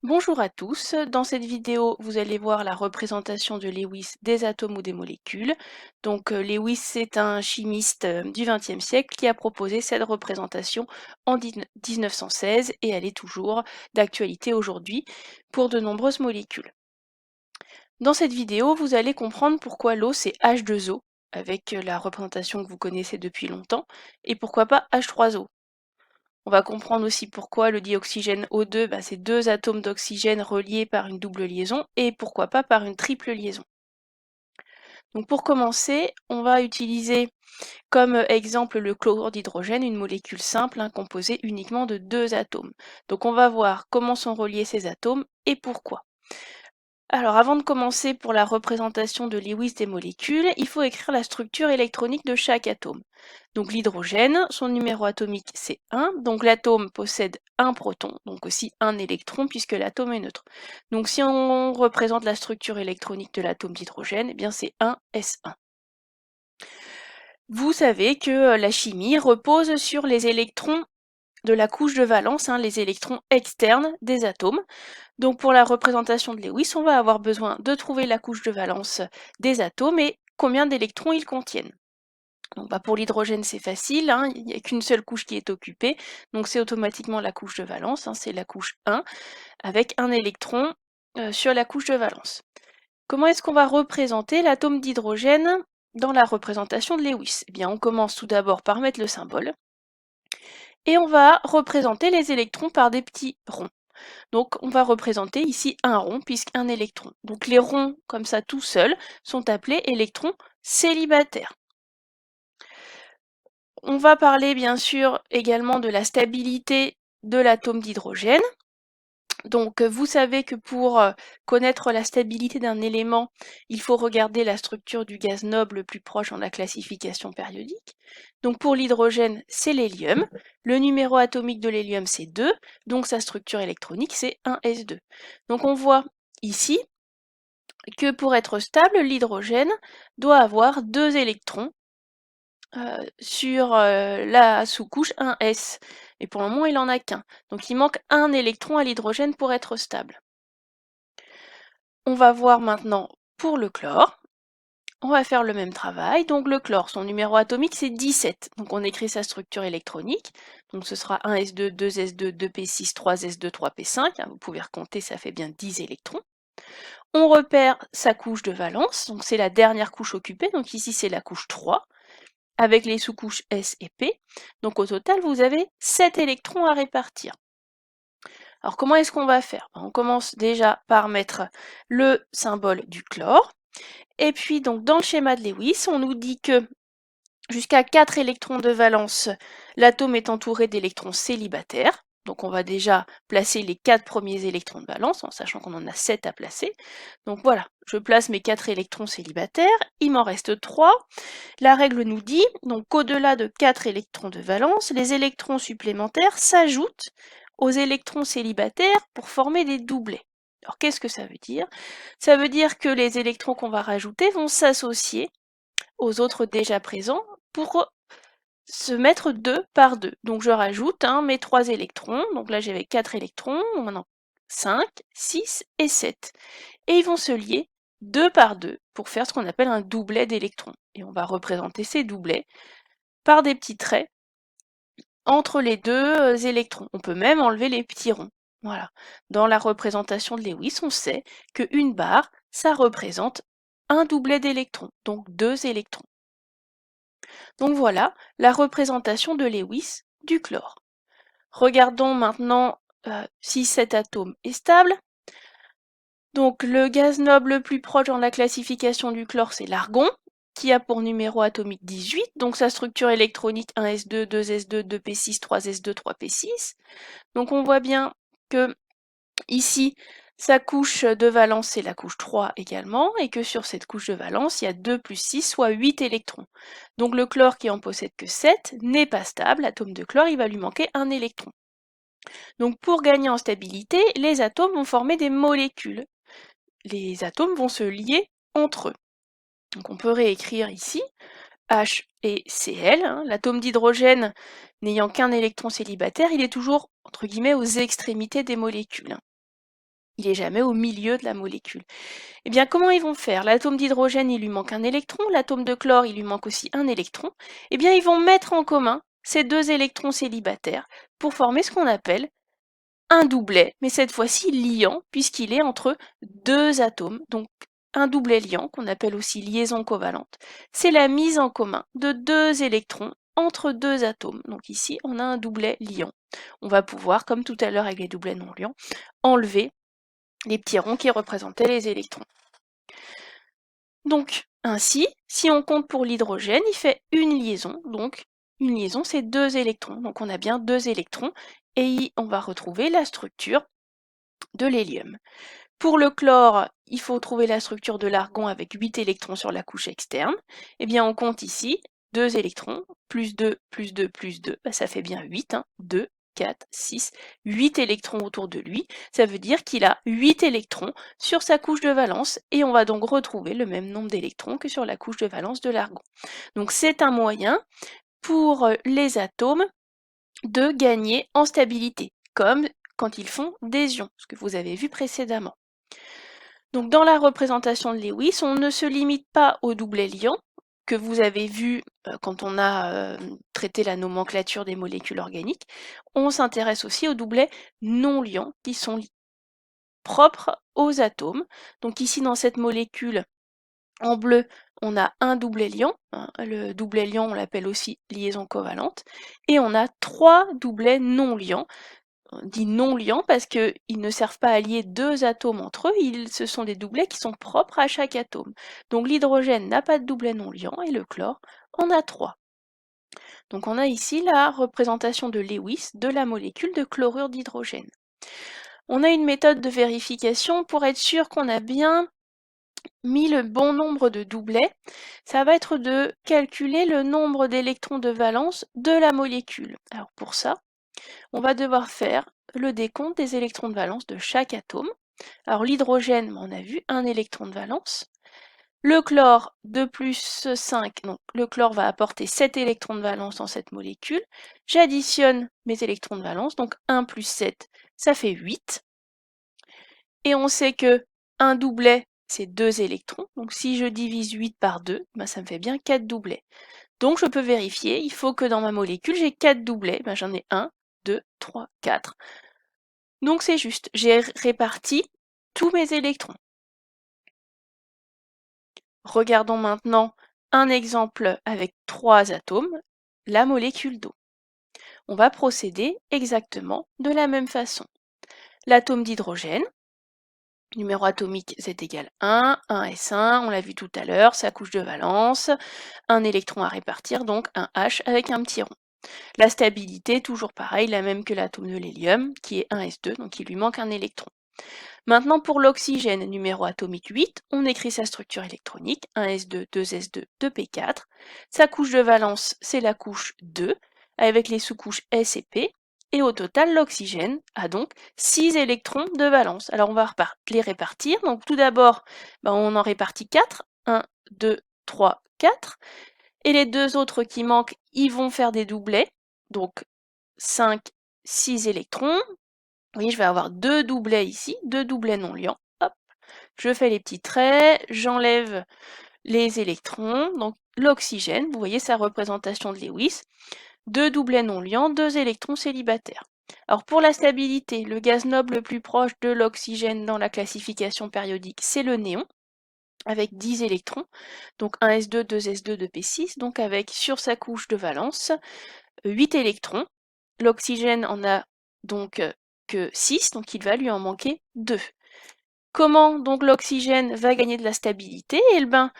Bonjour à tous, dans cette vidéo vous allez voir la représentation de Lewis des atomes ou des molécules. Lewis c'est un chimiste du XXe siècle qui a proposé cette représentation en 1916 et elle est toujours d'actualité aujourd'hui pour de nombreuses molécules. Dans cette vidéo vous allez comprendre pourquoi l'eau c'est H2O avec la représentation que vous connaissez depuis longtemps et pourquoi pas H3O. On va comprendre aussi pourquoi le dioxygène O2, c'est deux atomes d'oxygène reliés par une double liaison et pourquoi pas par une triple liaison. Donc pour commencer, on va utiliser comme exemple le chlorure d'hydrogène, une molécule simple composée uniquement de deux atomes. Donc on va voir comment sont reliés ces atomes et pourquoi. Alors avant de commencer pour la représentation de Lewis des molécules, il faut écrire la structure électronique de chaque atome. Donc l'hydrogène, son numéro atomique c'est 1, donc l'atome possède un proton, donc aussi un électron puisque l'atome est neutre. Donc si on représente la structure électronique de l'atome d'hydrogène, eh bien c'est 1s1. Vous savez que la chimie repose sur les électrons de la couche de valence, les électrons externes des atomes. Donc pour la représentation de Lewis, on va avoir besoin de trouver la couche de valence des atomes et combien d'électrons ils contiennent. Donc, pour l'hydrogène, c'est facile, il n'y a qu'une seule couche qui est occupée, donc c'est automatiquement la couche de valence, c'est la couche 1, avec un électron sur la couche de valence. Comment est-ce qu'on va représenter l'atome d'hydrogène dans la représentation de Lewis? Eh bien, on commence tout d'abord par mettre le symbole, et on va représenter les électrons par des petits ronds. Donc on va représenter ici un rond puisqu'un électron. Donc les ronds comme ça tout seuls sont appelés électrons célibataires. On va parler bien sûr également de la stabilité de l'atome d'hydrogène. Donc vous savez que pour connaître la stabilité d'un élément, il faut regarder la structure du gaz noble le plus proche dans la classification périodique. Donc pour l'hydrogène, c'est l'hélium. Le numéro atomique de l'hélium, c'est 2, donc sa structure électronique, c'est 1s2. Donc on voit ici que pour être stable, l'hydrogène doit avoir 2 électrons sur la sous-couche 1s. Et pour le moment, il n'en a qu'un. Donc il manque un électron à l'hydrogène pour être stable. On va voir maintenant pour le chlore. On va faire le même travail. Donc le chlore, son numéro atomique, c'est 17. Donc on écrit sa structure électronique. Donc ce sera 1s2, 2s2, 2p6, 3s2, 3p5. Vous pouvez recompter, ça fait bien 10 électrons. On repère sa couche de valence, donc c'est la dernière couche occupée, donc ici c'est la couche 3, avec les sous-couches S et P. Donc au total, vous avez 7 électrons à répartir. Alors comment est-ce qu'on va faire? On commence déjà par mettre le symbole du chlore. Et puis donc dans le schéma de Lewis, on nous dit que jusqu'à 4 électrons de valence, l'atome est entouré d'électrons célibataires. Donc on va déjà placer les 4 premiers électrons de valence, en sachant qu'on en a 7 à placer. Donc voilà, je place mes 4 électrons célibataires, il m'en reste 3. La règle nous dit donc qu'au-delà de 4 électrons de valence, les électrons supplémentaires s'ajoutent aux électrons célibataires pour former des doublets. Alors qu'est-ce que ça veut dire? Ça veut dire que les électrons qu'on va rajouter vont s'associer aux autres déjà présents pour se mettre 2 par 2. Donc je rajoute mes 3 électrons, donc là j'avais 4 électrons, maintenant 5, 6 et 7. Et ils vont se lier 2 par 2 pour faire ce qu'on appelle un doublet d'électrons. Et on va représenter ces doublets par des petits traits entre les deux électrons. On peut même enlever les petits ronds. Voilà. Dans la représentation de Lewis, on sait qu'une barre, ça représente un doublet d'électrons, donc 2 électrons. Donc voilà la représentation de Lewis du chlore. Regardons maintenant si cet atome est stable. Donc le gaz noble le plus proche dans la classification du chlore, c'est l'argon, qui a pour numéro atomique 18, donc sa structure électronique 1s2, 2s2, 2p6, 3s2, 3p6. Donc on voit bien que ici, sa couche de valence, c'est la couche 3 également, et que sur cette couche de valence, il y a 2 plus 6, soit 8 électrons. Donc le chlore qui en possède que 7 n'est pas stable, l'atome de chlore, il va lui manquer un électron. Donc pour gagner en stabilité, les atomes vont former des molécules. Les atomes vont se lier entre eux. Donc on peut réécrire ici H et Cl. L'atome d'hydrogène n'ayant qu'un électron célibataire, il est toujours, entre guillemets, aux extrémités des molécules. Il n'est jamais au milieu de la molécule. Eh bien, comment ils vont faire? L'atome d'hydrogène, il lui manque un électron, l'atome de chlore, il lui manque aussi un électron. Eh bien, ils vont mettre en commun ces deux électrons célibataires pour former ce qu'on appelle un doublet, mais cette fois-ci liant, puisqu'il est entre deux atomes. Donc, un doublet liant, qu'on appelle aussi liaison covalente, c'est la mise en commun de deux électrons entre deux atomes. Donc ici, on a un doublet liant. On va pouvoir, comme tout à l'heure avec les doublets non liants, enlever les petits ronds qui représentaient les électrons. Donc, ainsi, si on compte pour l'hydrogène, il fait une liaison. Donc, une liaison, c'est deux électrons. Donc, on a bien deux électrons et on va retrouver la structure de l'hélium. Pour le chlore, il faut trouver la structure de l'argon avec 8 électrons sur la couche externe. Eh bien, on compte ici 2 électrons, plus 2, plus 2, plus 2, ça fait bien 8, 2, 4, 6, 8 électrons autour de lui. Ça veut dire qu'il a 8 électrons sur sa couche de valence et on va donc retrouver le même nombre d'électrons que sur la couche de valence de l'argon. Donc c'est un moyen pour les atomes de gagner en stabilité, comme quand ils font des ions, ce que vous avez vu précédemment. Donc dans la représentation de Lewis, on ne se limite pas au doublet liant que vous avez vu quand on a traité la nomenclature des molécules organiques. On s'intéresse aussi aux doublets non liants qui sont propres aux atomes. Donc ici dans cette molécule en bleu, on a un doublet liant. Le doublet liant, on l'appelle aussi liaison covalente. Et on a 3 doublets non liants. On dit non liants parce qu'ils ne servent pas à lier deux atomes entre eux, ce sont des doublets qui sont propres à chaque atome. Donc l'hydrogène n'a pas de doublet non liant et le chlore en a 3. Donc on a ici la représentation de Lewis de la molécule de chlorure d'hydrogène. On a une méthode de vérification pour être sûr qu'on a bien mis le bon nombre de doublets. Ça va être de calculer le nombre d'électrons de valence de la molécule. Alors pour ça, on va devoir faire le décompte des électrons de valence de chaque atome. Alors l'hydrogène, on a vu un électron de valence. Le chlore, 2 plus 5, donc le chlore va apporter 7 électrons de valence dans cette molécule. J'additionne mes électrons de valence, donc 1 plus 7, ça fait 8. Et on sait que un doublet, c'est 2 électrons. Donc si je divise 8 par 2, ben ça me fait bien 4 doublets. Donc je peux vérifier, il faut que dans ma molécule, j'ai 4 doublets. Ben, j'en ai 1, 2, 3, 4. Donc c'est juste, j'ai réparti tous mes électrons. Regardons maintenant un exemple avec 3 atomes, la molécule d'eau. On va procéder exactement de la même façon. L'atome d'hydrogène, numéro atomique Z égale 1 S1, on l'a vu tout à l'heure, sa couche de valence, un électron à répartir, donc un H avec un petit rond. La stabilité, toujours pareil, la même que l'atome de l'hélium, qui est 1s2, donc il lui manque un électron. Maintenant, pour l'oxygène, numéro atomique 8, on écrit sa structure électronique, 1s2, 2s2, 2p4. Sa couche de valence, c'est la couche 2, avec les sous-couches S et P. Et au total, l'oxygène a donc 6 électrons de valence. Alors, on va les répartir. Donc, tout d'abord, on en répartit 4. 1, 2, 3, 4. Et les deux autres qui manquent, ils vont faire des doublets. Donc 5, 6 électrons. Vous voyez, je vais avoir 2 doublets ici, 2 doublets non liants. Hop, je fais les petits traits, j'enlève les électrons. Donc l'oxygène, vous voyez sa représentation de Lewis. 2 doublets non liants, 2 électrons célibataires. Alors pour la stabilité, le gaz noble le plus proche de l'oxygène dans la classification périodique, c'est le néon, avec 10 électrons, donc 1s2, 2s2, 2p6, donc avec sur sa couche de valence 8 électrons. L'oxygène en a donc que 6, donc il va lui en manquer 2. Comment donc l'oxygène va gagner de la stabilité? Eh bien,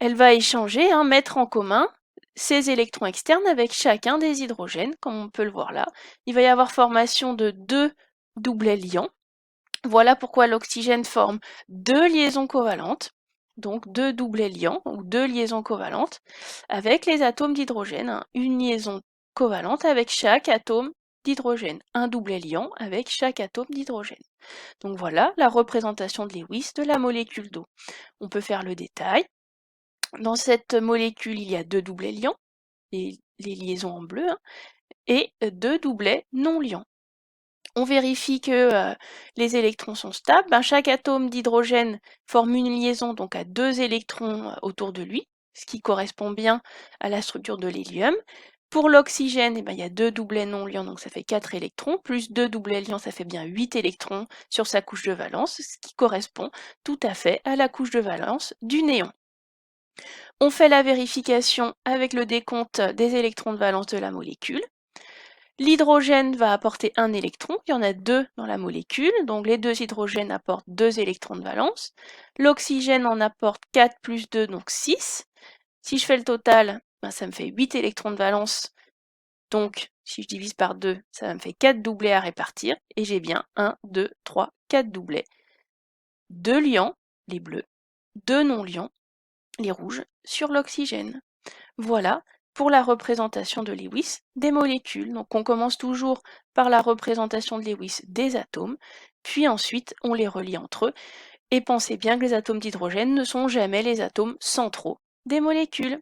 elle va échanger, mettre en commun ses électrons externes avec chacun des hydrogènes, comme on peut le voir là. Il va y avoir formation de 2 doublets liants. Voilà pourquoi l'oxygène forme 2 liaisons covalentes, donc 2 doublets liants ou 2 liaisons covalentes avec les atomes d'hydrogène, une liaison covalente avec chaque atome d'hydrogène, un doublet liant avec chaque atome d'hydrogène. Donc voilà la représentation de Lewis de la molécule d'eau. On peut faire le détail. Dans cette molécule, il y a 2 doublets liants, les liaisons en bleu, et 2 doublets non liants. On vérifie que les électrons sont stables. Chaque atome d'hydrogène forme une liaison donc à 2 électrons autour de lui, ce qui correspond bien à la structure de l'hélium. Pour l'oxygène, il y a 2 doublets non liants, donc ça fait 4 électrons, plus 2 doublets liants, ça fait bien 8 électrons sur sa couche de valence, ce qui correspond tout à fait à la couche de valence du néon. On fait la vérification avec le décompte des électrons de valence de la molécule. L'hydrogène va apporter un électron, il y en a 2 dans la molécule, donc les 2 hydrogènes apportent 2 électrons de valence. L'oxygène en apporte 4 plus 2, donc 6. Si je fais le total, ça me fait 8 électrons de valence, donc si je divise par 2, ça me fait 4 doublets à répartir, et j'ai bien 1, 2, 3, 4 doublets. 2 liants, les bleus, 2 non-liants, les rouges, sur l'oxygène. Voilà pour la représentation de Lewis des molécules. Donc on commence toujours par la représentation de Lewis des atomes, puis ensuite on les relie entre eux. Et pensez bien que les atomes d'hydrogène ne sont jamais les atomes centraux des molécules.